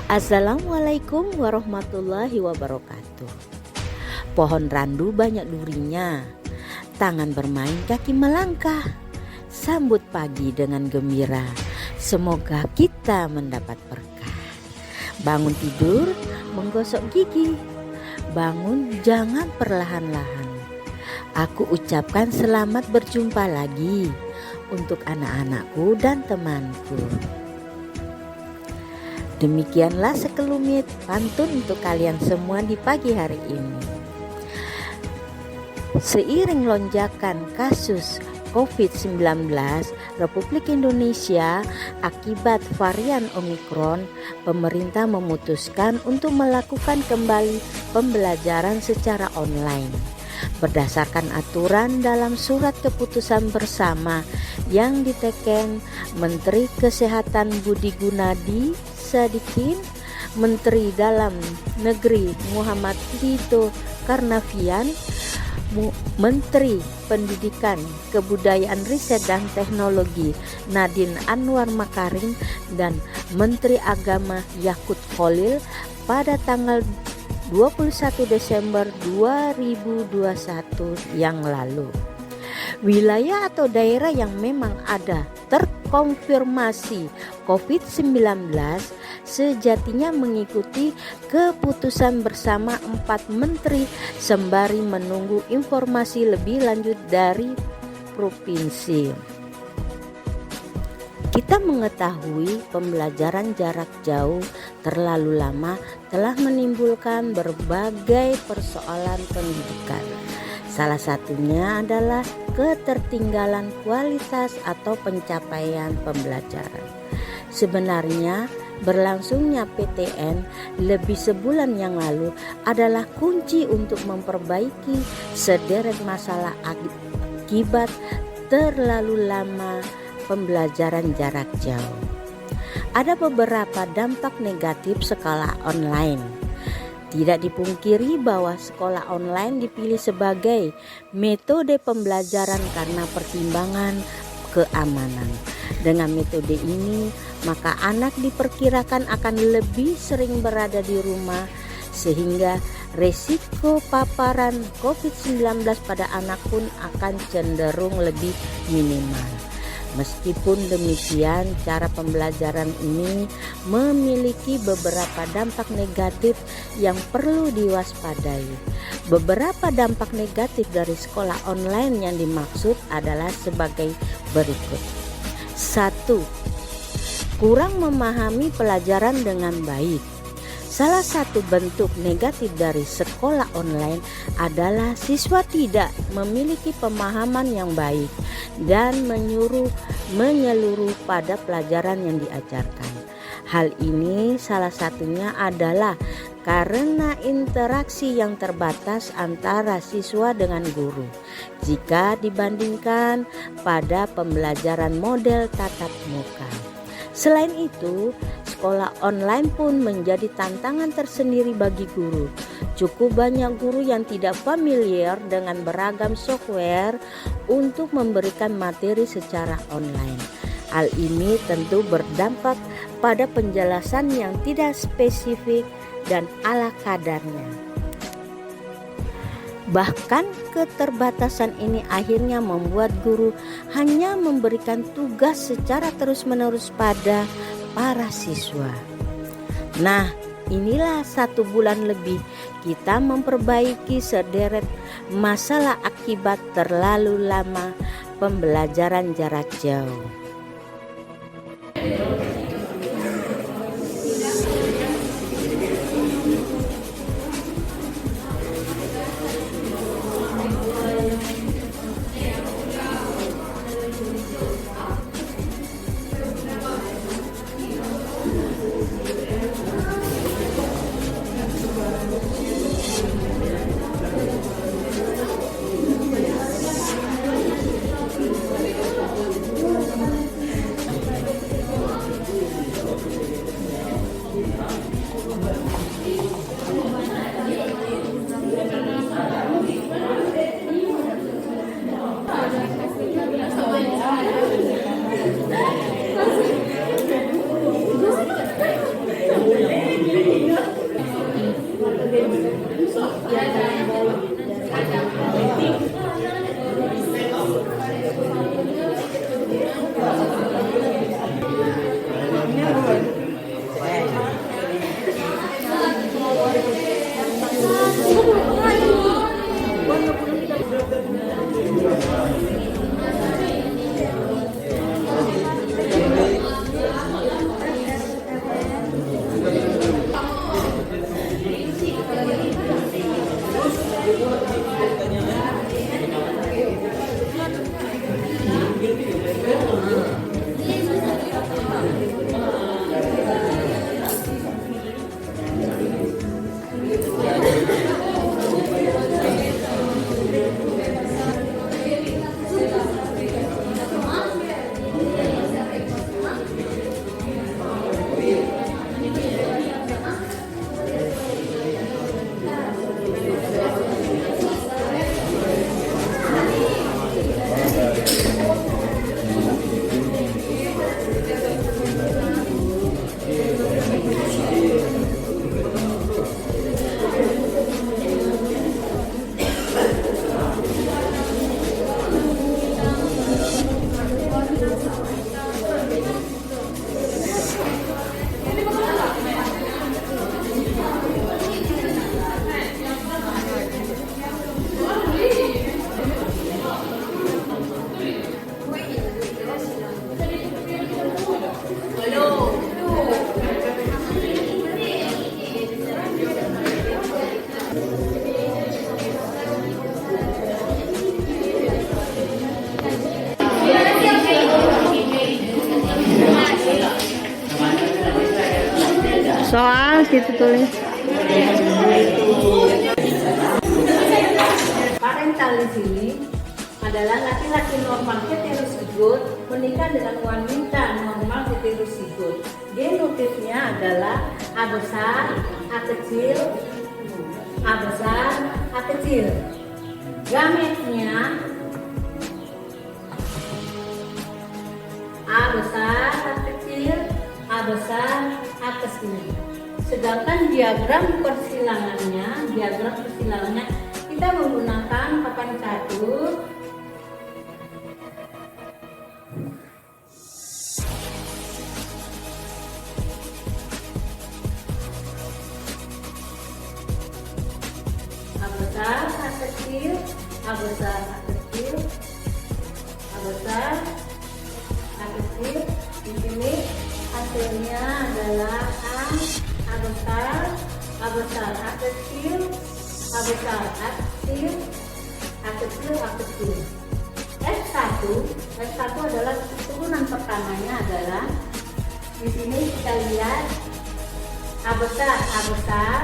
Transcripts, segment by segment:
Assalamualaikum warahmatullahi wabarakatuh. Pohon randu banyak durinya, tangan bermain kaki melangkah. Sambut pagi dengan gembira, semoga kita mendapat berkah. Bangun tidur, menggosok gigi. Bangun jangan perlahan-lahan. Aku ucapkan selamat berjumpa lagi untuk anak-anakku dan temanku. Demikianlah sekelumit pantun untuk kalian semua di pagi hari ini. Seiring lonjakan kasus COVID-19 Republik Indonesia akibat varian Omikron, pemerintah memutuskan untuk melakukan kembali pembelajaran secara online. Berdasarkan aturan dalam surat keputusan bersama yang diteken Menteri Kesehatan Budi Gunadi Sadikin, Menteri Dalam Negeri Muhammad Tito Karnavian, Menteri Pendidikan, Kebudayaan, Riset dan Teknologi Nadine Anwar Makarim, dan Menteri Agama Yakut Khalil pada tanggal 21 Desember 2021 yang lalu. Wilayah atau daerah yang memang ada terkonfirmasi COVID-19 sejatinya mengikuti keputusan bersama 4 menteri sembari menunggu informasi lebih lanjut dari provinsi. Kita mengetahui pembelajaran jarak jauh terlalu lama telah menimbulkan berbagai persoalan pendidikan. Salah satunya adalah ketertinggalan kualitas atau pencapaian pembelajaran. Sebenarnya berlangsungnya PTN lebih sebulan yang lalu adalah kunci untuk memperbaiki sederet masalah akibat terlalu lama pembelajaran jarak jauh. Ada beberapa dampak negatif sekolah online. Tidak dipungkiri bahwa sekolah online dipilih sebagai metode pembelajaran karena pertimbangan keamanan. Dengan metode ini, maka anak diperkirakan akan lebih sering berada di rumah sehingga resiko paparan COVID-19 pada anak pun akan cenderung lebih minimal. Meskipun demikian, cara pembelajaran ini memiliki beberapa dampak negatif yang perlu diwaspadai. Beberapa dampak negatif dari sekolah online yang dimaksud adalah sebagai berikut. 1. Kurang memahami pelajaran dengan baik. Salah satu bentuk negatif dari sekolah online adalah siswa tidak memiliki pemahaman yang baik dan menyeluruh pada pelajaran yang diajarkan. Hal ini salah satunya adalah karena interaksi yang terbatas antara siswa dengan guru jika dibandingkan pada pembelajaran model tatap muka. Selain itu, sekolah online pun menjadi tantangan tersendiri bagi guru. Cukup banyak guru yang tidak familiar dengan beragam software untuk memberikan materi secara online. Hal ini tentu berdampak pada penjelasan yang tidak spesifik dan ala kadarnya. Bahkan keterbatasan ini akhirnya membuat guru hanya memberikan tugas secara terus-menerus pada para siswa. Nah, inilah 1 bulan lebih kita memperbaiki sederet masalah akibat terlalu lama pembelajaran jarak jauh. Soal gitu tulis. Parental di sini adalah laki-laki normal heterozigot menikah dengan wanita normal heterozigot. Genotifnya adalah A besar, A kecil, A besar, A kecil. Gametnya A besar, A kecil, A besar, A kecil. Sedangkan diagram persilangannya kita menggunakan papan catur. A besar, A kecil, A besar, A kecil, A besar, A kecil. Di sini hasilnya adalah A besar, A besar, A kecil, A besar, A kecil, A kecil, A kecil. S1 adalah turunan pertamanya adalah di sini kita lihat A besar, A besar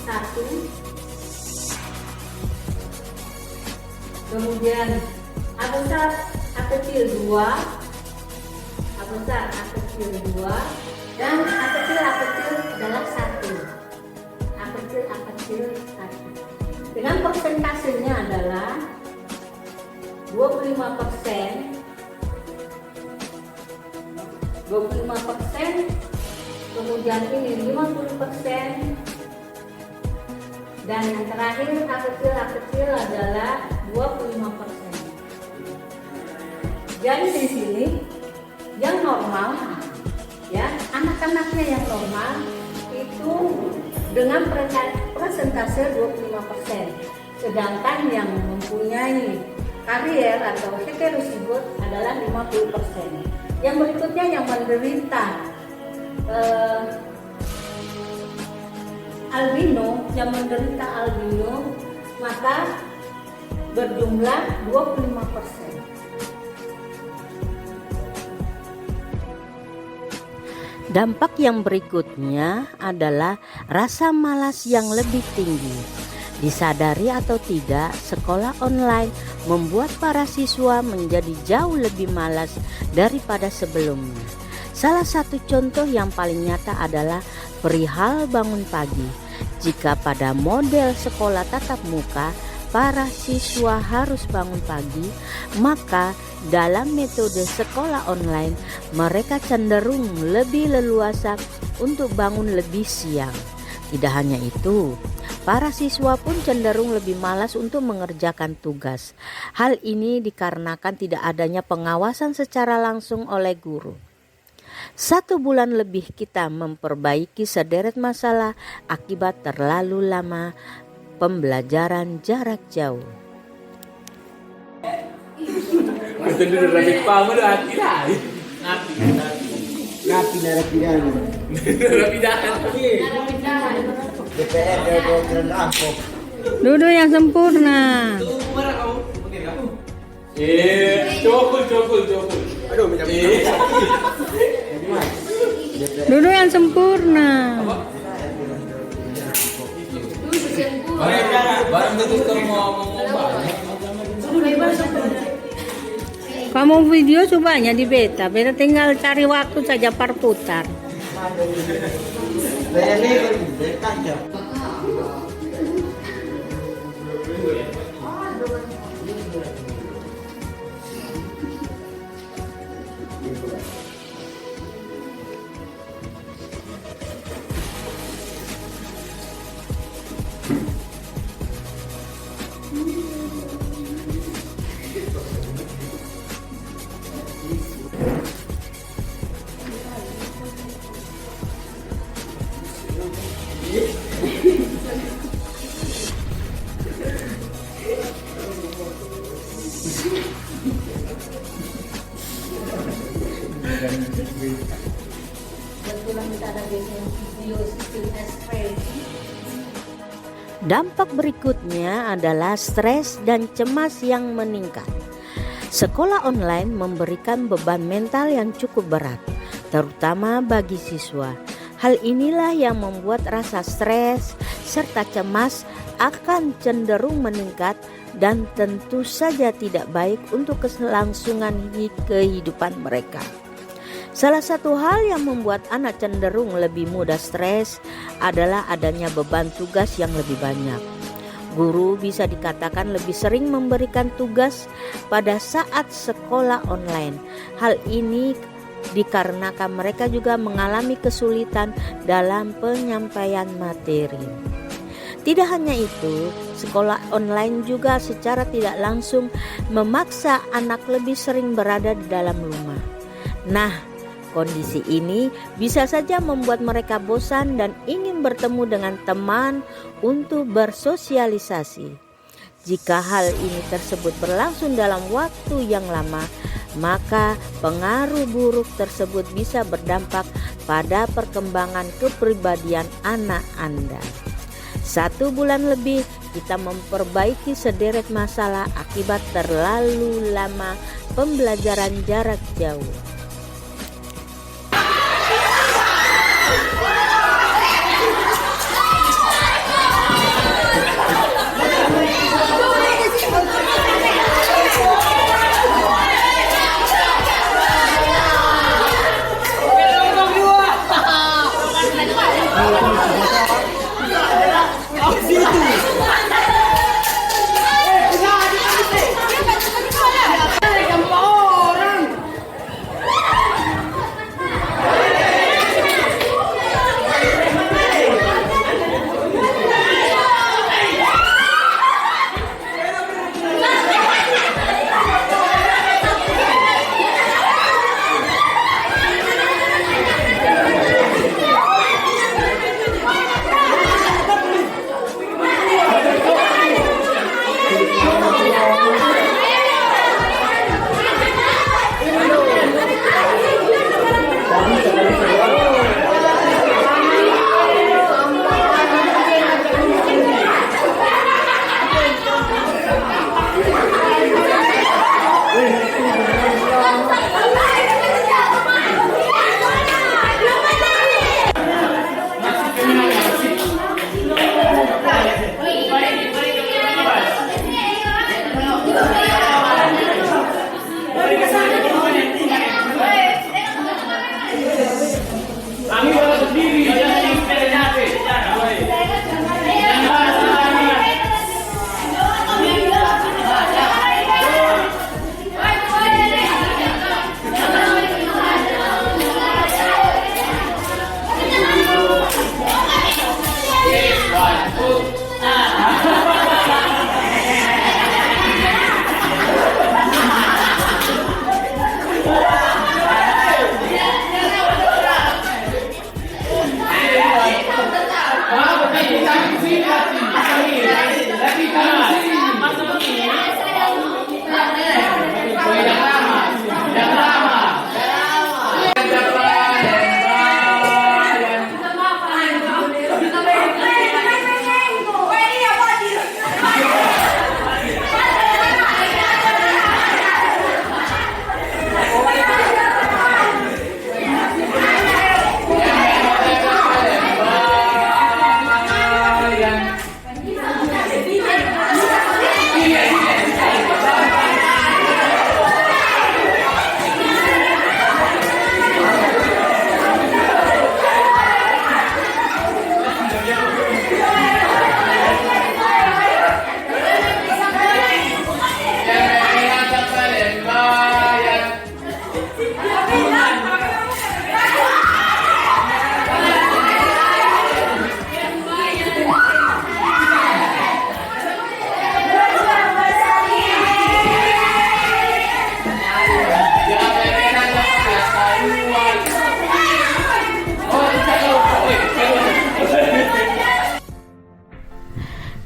1, kemudian A besar, A kecil 2, A besar, A kecil 2, dan A kecil adalah 1. A kecil 1. Dengan persentasenya adalah 25%, kemudian ini 50%, dan yang terakhir A kecil adalah 25%. Jadi di sini yang normal, ya, anak-anaknya yang normal itu dengan persentase 25%, sedangkan yang mempunyai karier atau heterozigot adalah 50%. Yang berikutnya yang menderita albino, maka berjumlah 25%. Dampak yang berikutnya adalah rasa malas yang lebih tinggi. Disadari atau tidak, sekolah online membuat para siswa menjadi jauh lebih malas daripada sebelumnya. Salah satu contoh yang paling nyata adalah perihal bangun pagi. Jika pada model sekolah tatap muka, para siswa harus bangun pagi, maka dalam metode sekolah online mereka cenderung lebih leluasa untuk bangun lebih siang. Tidak hanya itu, para siswa pun cenderung lebih malas untuk mengerjakan tugas. Hal ini dikarenakan tidak adanya pengawasan secara langsung oleh guru. 1 bulan lebih kita memperbaiki sederet masalah akibat terlalu lama pembelajaran jarak jauh. Duduk yang sempurna. Duduk yang sempurna. Kamu video cobanya di beta tinggal cari waktu saja perputar. Dampak berikutnya adalah stres dan cemas yang meningkat. Sekolah online memberikan beban mental yang cukup berat, terutama bagi siswa. Hal inilah yang membuat rasa stres serta cemas akan cenderung meningkat dan tentu saja tidak baik untuk kelangsungan kehidupan mereka. Salah satu hal yang membuat anak cenderung lebih mudah stres adalah adanya beban tugas yang lebih banyak. Guru bisa dikatakan lebih sering memberikan tugas pada saat sekolah online. Hal ini dikarenakan mereka juga mengalami kesulitan dalam penyampaian materi. Tidak hanya itu, sekolah online juga secara tidak langsung memaksa anak lebih sering berada di dalam rumah. Nah, kondisi ini bisa saja membuat mereka bosan dan ingin bertemu dengan teman untuk bersosialisasi. Jika hal ini tersebut berlangsung dalam waktu yang lama, maka pengaruh buruk tersebut bisa berdampak pada perkembangan kepribadian anak Anda. 1 bulan lebih kita memperbaiki sederet masalah akibat terlalu lama pembelajaran jarak jauh.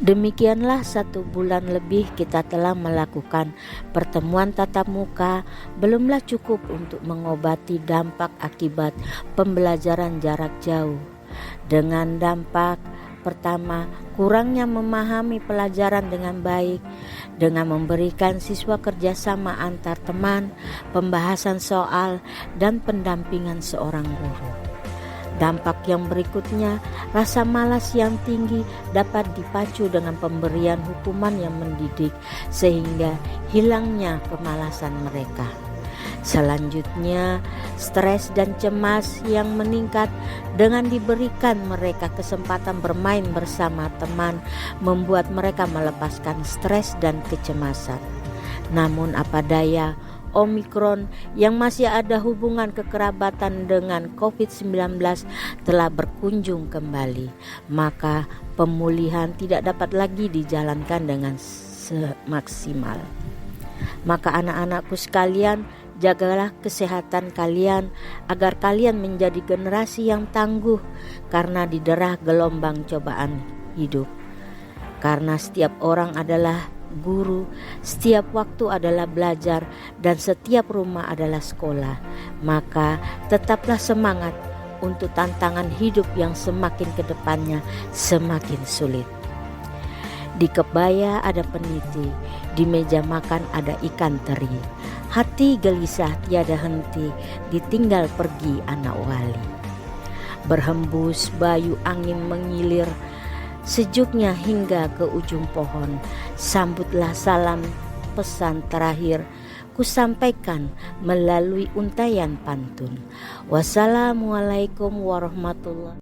Demikianlah 1 bulan lebih kita telah melakukan pertemuan tatap muka, belumlah cukup untuk mengobati dampak akibat pembelajaran jarak jauh. Dengan dampak pertama, kurangnya memahami pelajaran dengan baik, dengan memberikan siswa kerjasama antar teman, pembahasan soal, dan pendampingan seorang guru. Dampak yang berikutnya, rasa malas yang tinggi dapat dipacu dengan pemberian hukuman yang mendidik sehingga hilangnya kemalasan mereka. Selanjutnya, stres dan cemas yang meningkat dengan diberikan mereka kesempatan bermain bersama teman membuat mereka melepaskan stres dan kecemasan. Namun apa daya, Omikron yang masih ada hubungan kekerabatan dengan COVID-19 telah berkunjung kembali, maka pemulihan tidak dapat lagi dijalankan dengan semaksimal. Maka anak-anakku sekalian, jagalah kesehatan kalian agar kalian menjadi generasi yang tangguh karena diderah gelombang cobaan hidup. Karena setiap orang adalah guru, setiap waktu adalah belajar, dan setiap rumah adalah sekolah. Maka tetaplah semangat untuk tantangan hidup yang semakin ke depannya semakin sulit. Di kebaya ada peniti, di meja makan ada ikan teri. Hati gelisah tiada henti, ditinggal pergi anak wali. Berhembus bayu angin mengilir, sejuknya hingga ke ujung pohon. Sambutlah salam pesan terakhir kusampaikan melalui untayan pantun. Wassalamualaikum warahmatullahi